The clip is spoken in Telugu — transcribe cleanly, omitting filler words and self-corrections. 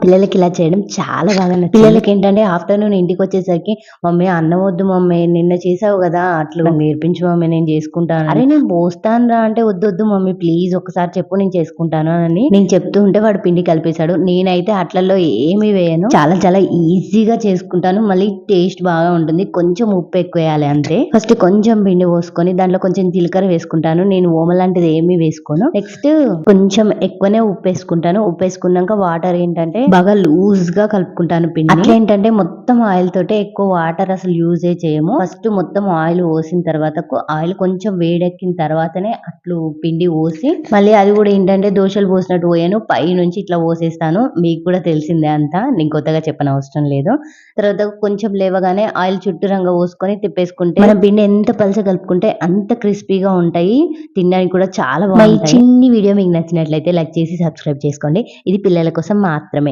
పిల్లలకి ఇలా చేయడం చాలా బాగా నచ్చింది. పిల్లలకి ఏంటంటే ఆఫ్టర్నూన్ ఇంటికి వచ్చేసరికి మమ్మీ అన్నం వద్దు మమ్మీ నిన్న చేసావు కదా అట్లు నేర్పించు మమ్మీ నేను చేసుకుంటాను. అరే నేను పోస్తాను రా అంటే వద్దు వద్దు మమ్మీ ప్లీజ్ ఒకసారి చెప్పు నేను చేసుకుంటాను అని నేను చెప్తూ ఉంటే వాడు పిండి కలిపేశాడు. నేనైతే అట్లలో ఏమి వేయను, చాలా చాలా ఈజీగా చేసుకుంటాను. మళ్ళీ టేస్ట్ బాగా ఉంటుంది. కొంచెం ఉప్పు ఎక్కువ వేయాలి అంతే. ఫస్ట్ కొంచెం పిండి పోసుకొని దాంట్లో కొంచెం జీలకర్ర వేసుకుంటాను. నేను ఓమ లాంటిది ఏమీ వేసుకోను. నెక్స్ట్ కొంచెం ఎక్కువనే ఉప్పు వేసుకుంటాను. ఉప్పు వేసుకున్నాక వాటర్ ఏంటంటే బాగా లూజ్ గా కలుపుకుంటాను పిండి. అట్లా ఏంటంటే మొత్తం ఆయిల్ తోటే ఎక్కువ వాటర్ అసలు యూజ్ చేయము. ఫస్ట్ మొత్తం ఆయిల్ పోసిన తర్వాత ఆయిల్ కొంచెం వేడెక్కిన తర్వాతనే అట్లు పిండి పోసి మళ్ళీ అది కూడా ఏంటంటే దోశలు పోసినట్టు పోయాను, పై నుంచి ఇట్లా పోసేస్తాను. మీకు కూడా తెలిసిందే అంతా, నేను కొత్తగా చెప్పనవసరం లేదు. తర్వాత కొంచెం లేవగానే ఆయిల్ చుట్టూ రంగ పోసుకొని తిప్పేసుకుంటే మన పిండి ఎంత పలస కలుపుకుంటే అంత క్రిస్పీగా ఉంటాయి, తినడానికి కూడా చాలా బాగుంటాయి. చిన్ని వీడియో మీకు నచ్చినట్లయితే లైక్ చేసి సబ్స్క్రైబ్ చేసుకోండి. ఇది పిల్లల కోసం మాత్రమే.